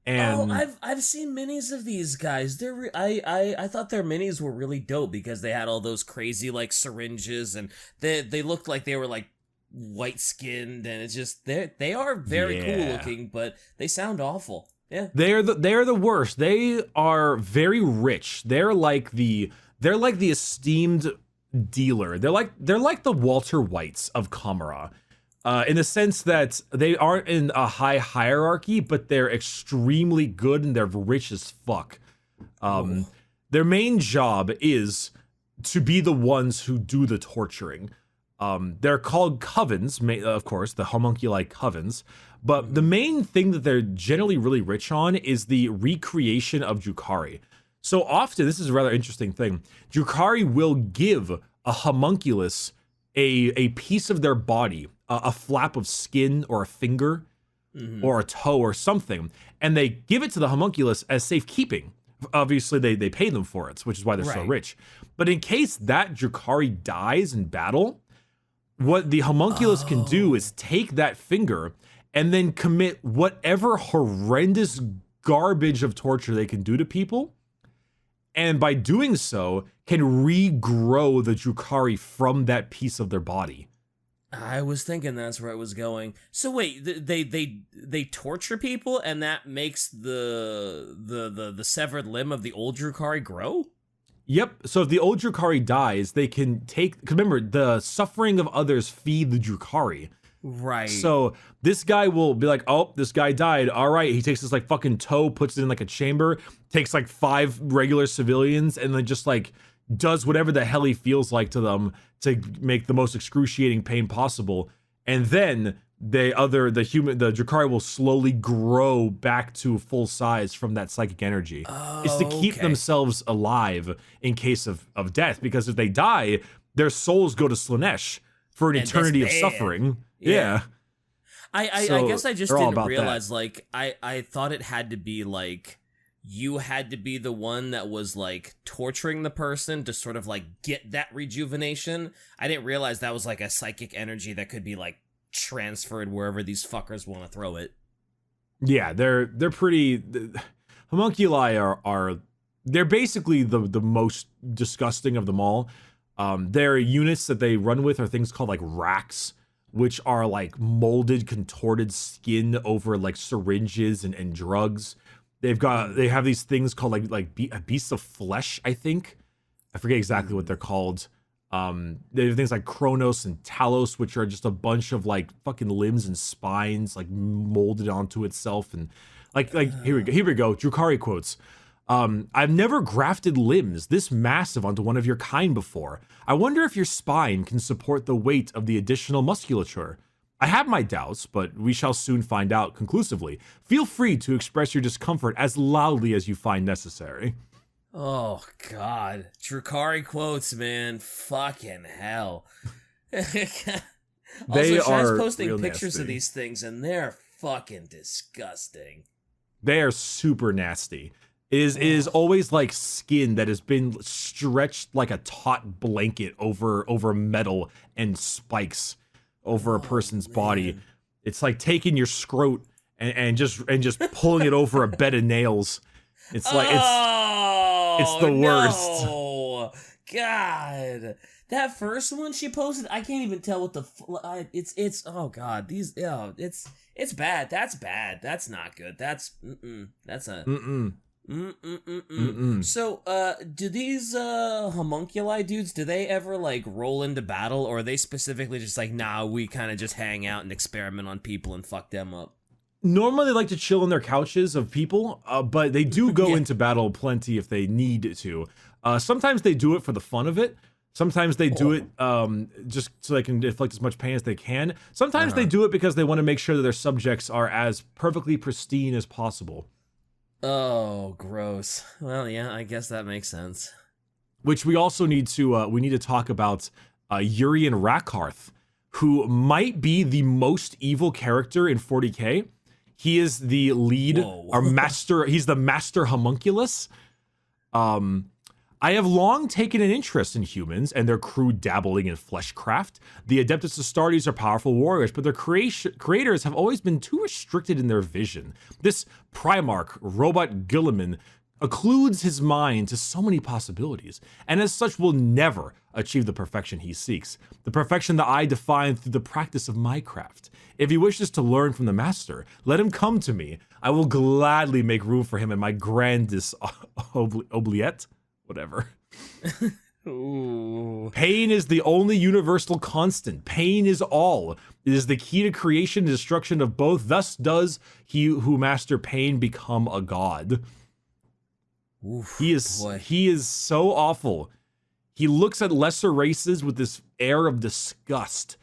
And I've seen minis of these guys. I thought their minis were really dope because they had all those crazy like syringes, and they looked like they were like white skinned, and it's just they are very cool looking, but they sound awful. Yeah, they're the worst. They are very rich. They're like the esteemed dealer. They're like the Walter Whites of Commorragh. In the sense that they aren't in a high hierarchy, but they're extremely good and they're rich as fuck. Their main job is to be the ones who do the torturing. They're called covens, of course, the homunculi covens. But the main thing that they're generally really rich on is the recreation of Drukhari. So often, this is a rather interesting thing, Drukhari will give a homunculus a piece of their body, a flap of skin or a finger or a toe or something, and they give it to the homunculus as safekeeping. Obviously, they pay them for it, which is why they're so rich. But in case that Drukhari dies in battle, what the homunculus can do is take that finger and then commit whatever horrendous garbage of torture they can do to people. And by doing so, can regrow the Drukhari from that piece of their body. I was thinking that's where it was going. So wait, they torture people, and that makes the severed limb of the old Drukhari grow? Yep. So if the old Drukhari dies, they can take. Because remember, the suffering of others feed the Drukhari. Right. So this guy will be like, oh, this guy died. All right. He takes his like fucking toe, puts it in like a chamber, takes like 5 regular civilians, and then just like does whatever the hell he feels like to them to make the most excruciating pain possible. And then the Drukhari will slowly grow back to full size from that psychic energy. It's to keep themselves alive in case of death, because if they die, their souls go to Slaanesh for an eternity of suffering. Yeah. I guess I just didn't realize, like, I thought it had to be, like, you had to be the one that was, like, torturing the person to sort of, like, get that rejuvenation. I didn't realize that was, like, a psychic energy that could be, like, transferred wherever these fuckers want to throw it. Yeah, they're pretty... Homunculi are they're basically the most disgusting of them all. Their units that they run with are things called, like, racks, which are like molded, contorted skin over like syringes and drugs. They have these things called like beasts of flesh, I think. I forget exactly what they're called. They have things like Kronos and Talos, which are just a bunch of like fucking limbs and spines like molded onto itself. And like here we go. Drukhari quotes. I've never grafted limbs this massive onto one of your kind before. I wonder if your spine can support the weight of the additional musculature. I have my doubts, but we shall soon find out conclusively. Feel free to express your discomfort as loudly as you find necessary. Oh, God. Drukhari quotes, man. Fucking hell. They also, are Shai's posting pictures nasty. of these things, and they're fucking disgusting. They are super nasty. It is always like skin that has been stretched like a taut blanket over metal and spikes over a person's body. It's like taking your scrot and just pulling it over a bed of nails. It's like it's the worst. No. God, that first one she posted, I can't even tell what it's oh God, it's bad. That's bad. That's not good. That's So, do these homunculi dudes, do they ever like roll into battle, or are they specifically just like, nah, we kind of just hang out and experiment on people and fuck them up? Normally they like to chill on their couches of people, but they do go into battle plenty if they need to. Sometimes they do it for the fun of it. Sometimes they do it just so they can inflict as much pain as they can. Sometimes they do it because they want to make sure that their subjects are as perfectly pristine as possible. Oh, gross. Well, yeah, I guess that makes sense. Which we also need to talk about Yuri and Rakharth, who might be the most evil character in 40k. He is the lead, our master. He's the master homunculus. I have long taken an interest in humans and their crude dabbling in fleshcraft. The Adeptus Astartes are powerful warriors, but their creators have always been too restricted in their vision. This Primarch, Robot Guilliman, occludes his mind to so many possibilities, and as such will never achieve the perfection he seeks, the perfection that I define through the practice of my craft. If he wishes to learn from the master, let him come to me. I will gladly make room for him in my grandest oubliette, whatever. Ooh. Pain is the only universal constant. Pain is all. It is the key to creation and destruction of both. Thus does he who master pain become a god. Oof, he is so awful. He looks at lesser races with this air of disgust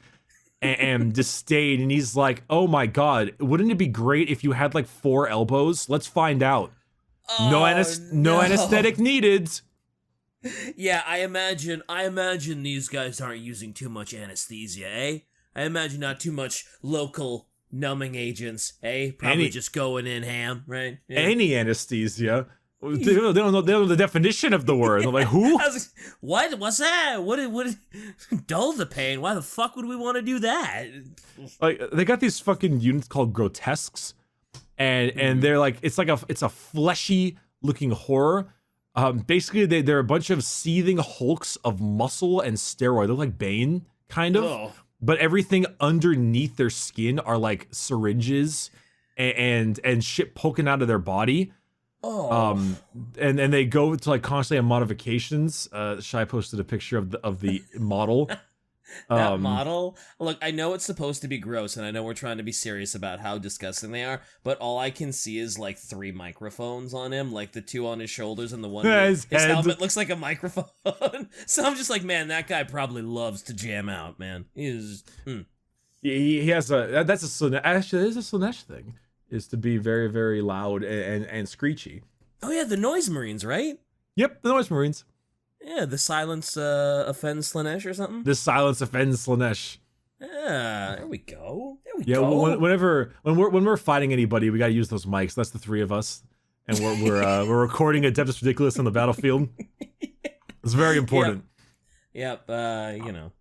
and disdain, and he's like, "Oh my god, wouldn't it be great if you had like 4 elbows? Let's find out." No anesthetic needed. Yeah, I imagine these guys aren't using too much anesthesia, eh? I imagine not too much local numbing agents, eh? Probably just going in ham, right? Yeah. Any anesthesia. They don't know the definition of the word. I'm like, who? What? What's that? What? Dull the pain? Why the fuck would we want to do that? Like, they got these fucking units called grotesques, and they're like, it's a fleshy looking horror. Basically, they're a bunch of seething hulks of muscle and steroid. They're like Bane, kind of. Oh. But everything underneath their skin are like syringes and shit poking out of their body. Oh. And they go to like constantly on modifications. Shai posted a picture of the model. That model, look, I know it's supposed to be gross, and I know we're trying to be serious about how disgusting they are, but all I can see is like 3 microphones on him, like the 2 on his shoulders and the one his helmet looks like a microphone. So I'm just like, man, that guy probably loves to jam out, man. He has that's a Slaanesh. Actually, it is a Slaanesh thing, is to be very, very loud and screechy. Oh yeah, the Noise Marines, right? Yep, the Noise Marines. Yeah, the silence offends Slaanesh or something. The silence offends Slaanesh. Yeah, there we go. Yeah, when we're fighting anybody, we gotta use those mics. That's the 3 of us, and we're recording Adeptus Ridiculous on the battlefield. It's very important. Yep. You know.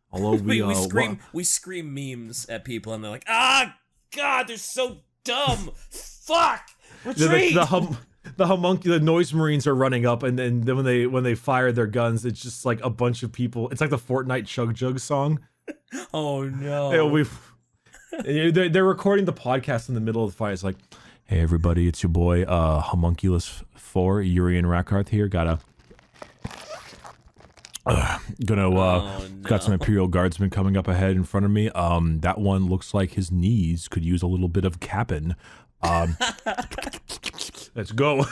Although we scream memes at people, and they're like, "Ah, God, they're so dumb. Fuck, retreat." The Noise Marines are running up, and then when they fire their guns, it's just like a bunch of people. It's like the Fortnite Chug Jug song. Oh no! They're recording the podcast in the middle of the fight. It's like, hey everybody, it's your boy Homunculus 4, Yuri and Rakharth here. Got some Imperial Guardsmen coming up ahead in front of me. That one looks like his knees could use a little bit of capping. Let's go.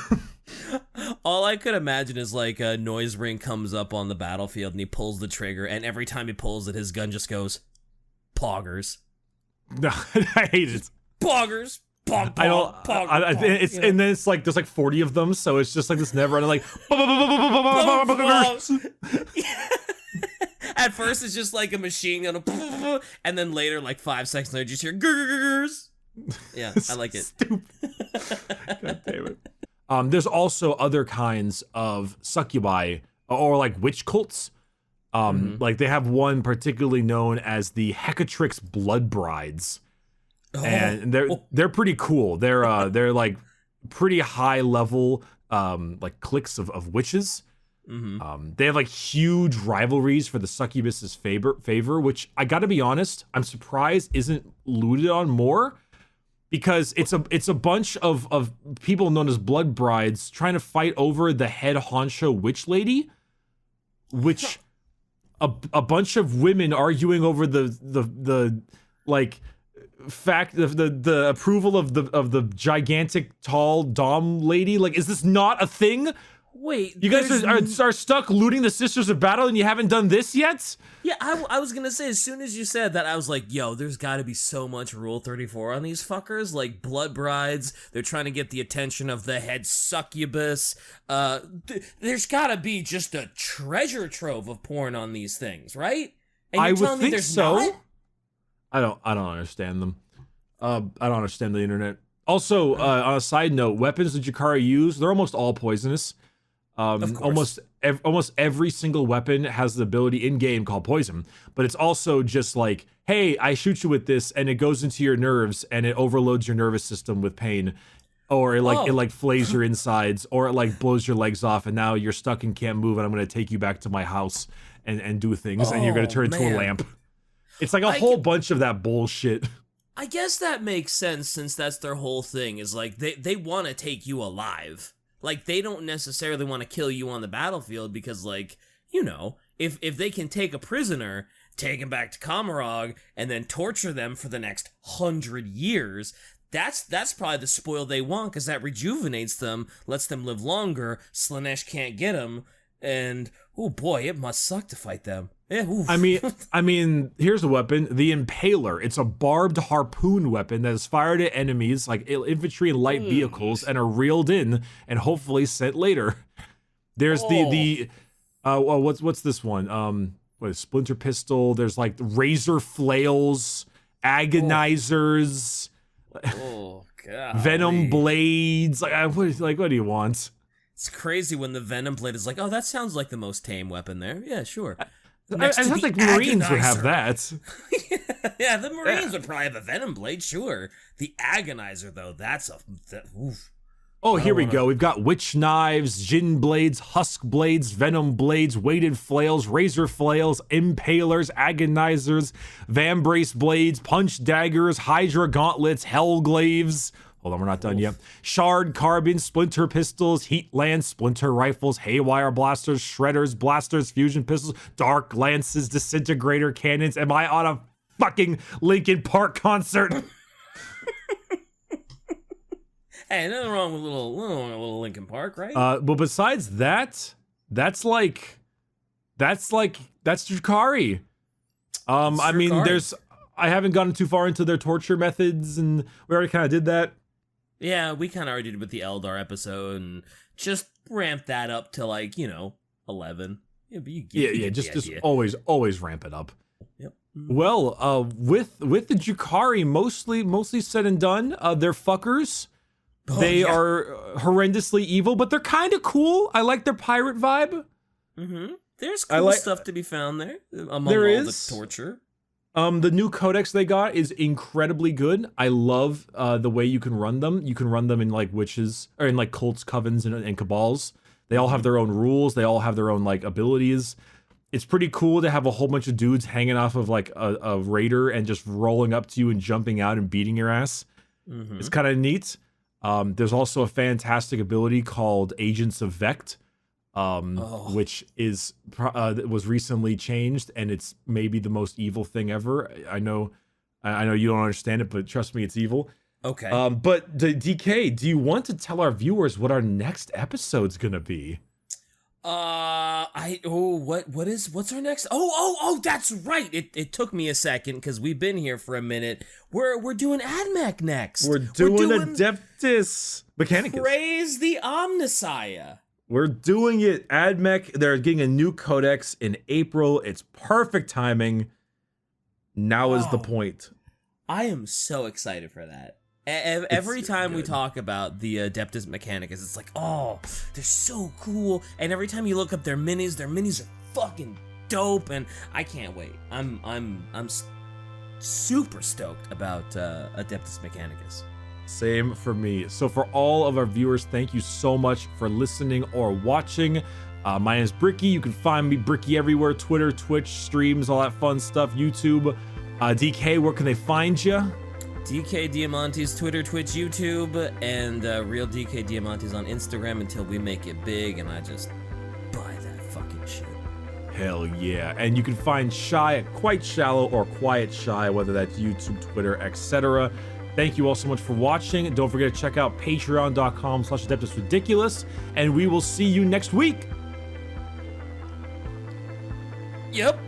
All I could imagine is like a Noise Ring comes up on the battlefield and he pulls the trigger, and every time he pulls it, his gun just goes, poggers. No, I hate it. Poggers. Pog, pog, pog. And then it's like there's like 40 of them, so it's just like this never ending like. At first, it's just like a machine gun, and then later, like 5 seconds later, you just hear gurrs. Yeah, I like it. Stupid. God damn it. There's also other kinds of succubi or like witch cults. Like they have one particularly known as the Hecatrix Blood Brides, and they're pretty cool. They're like pretty high level like cliques of witches. They have like huge rivalries for the succubus's favor, which I gotta be honest, I'm surprised isn't looted on more. Because it's a bunch of people known as blood brides trying to fight over the head honcho witch lady, which a bunch of women arguing over the like fact of the approval of the gigantic tall dom lady. Like, is this not a thing? Wait, you guys are stuck looting the Sisters of Battle and you haven't done this yet? Yeah, I was gonna say, as soon as you said that, I was like, yo, there's gotta be so much Rule 34 on these fuckers. Like, blood brides, they're trying to get the attention of the head succubus. There's gotta be just a treasure trove of porn on these things, right? And I would think so. Not? I don't understand them. I don't understand the internet. Also, on a side note, weapons that Drukari use, they're almost all poisonous. Almost every single weapon has the ability in game called poison, but it's also just like, hey, I shoot you with this and it goes into your nerves and it overloads your nervous system with pain, or it like flays your insides, or it like blows your legs off and now you're stuck and can't move and I'm gonna take you back to my house and do things and you're gonna turn into a lamp. It's like a whole bunch of that bullshit. I guess that makes sense, since that's their whole thing, is like they want to take you alive. Like, they don't necessarily want to kill you on the battlefield because, like, you know, if they can take a prisoner, take him back to Commorragh, and then torture them for the next 100 years, that's probably the spoil they want, because that rejuvenates them, lets them live longer, Slaanesh can't get them, and, oh boy, it must suck to fight them. Yeah, I mean, here's a weapon, the Impaler. It's a barbed harpoon weapon that is fired at enemies, like infantry and light vehicles, and are reeled in and hopefully sent later. There's what's this one? What is Splinter Pistol? There's like razor flails, agonizers, venom blades. What do you want? It's crazy when the venom blade is like, oh, that sounds like the most tame weapon there. Yeah, sure. I sounds like Marines would have that. Yeah, the Marines would probably have a venom blade, sure. The agonizer, though, oof. Oh, here we go. We've got witch knives, Jinn blades, husk blades, venom blades, weighted flails, razor flails, impalers, agonizers, vambrace blades, punch daggers, hydra gauntlets, hellglaives. Hold on, we're not done yet. Shard carbines, splinter pistols, heat lance, splinter rifles, haywire blasters, shredders, blasters, fusion pistols, dark lances, disintegrator cannons. Am I on a fucking Linkin Park concert? Hey, nothing wrong with a little Linkin Park, right? But besides that, that's Drukhari. I mean, I haven't gotten too far into their torture methods, and we already kind of did that. Yeah, we kind of already did with the Eldar episode, and just ramp that up to, like, 11. Yeah, but just always ramp it up. Yep. Well, with the Drukhari mostly said and done, they're fuckers. They are horrendously evil, but they're kind of cool. I like their pirate vibe. Mm-hmm. There's cool stuff to be found there among all the torture. The new codex they got is incredibly good. I love the way you can run them. You can run them in like witches, or in like cults, covens, and cabals. They all have their own rules. They all have their own like abilities. It's pretty cool to have a whole bunch of dudes hanging off of like a raider and just rolling up to you and jumping out and beating your ass. Mm-hmm. It's kind of neat. There's also a fantastic ability called Agents of Vect, which was recently changed, and it's maybe the most evil thing ever. I know you don't understand it, but trust me, it's evil. Okay. But DK, do you want to tell our viewers what our next episode's gonna be? What's our next? Oh, that's right. It took me a second because we've been here for a minute. We're doing AdMech next. We're doing Adeptus Mechanicus. Praise the Omnissiah. We're doing it. AdMech, they're getting a new codex in April. It's perfect timing. Now is the point. I am so excited for that. Every time we talk about the Adeptus Mechanicus, it's like, oh, they're so cool. And every time you look up their minis are fucking dope, and I can't wait. I'm super stoked about Adeptus Mechanicus. Same for me. So for all of our viewers, thank you so much for listening or watching. My name is Bricky. You can find me Bricky everywhere: Twitter, Twitch, streams, all that fun stuff, YouTube. DK, where can they find you? DK Diamantes, Twitter, Twitch, YouTube, and Real DK Diamantes on Instagram until we make it big and I just buy that fucking shit. Hell yeah. And you can find Shy at Quite Shallow or Quiet Shy, whether that's YouTube, Twitter, etc. Thank you all so much for watching. Don't forget to check out patreon.com/AdeptusRidiculous, and we will see you next week. Yep.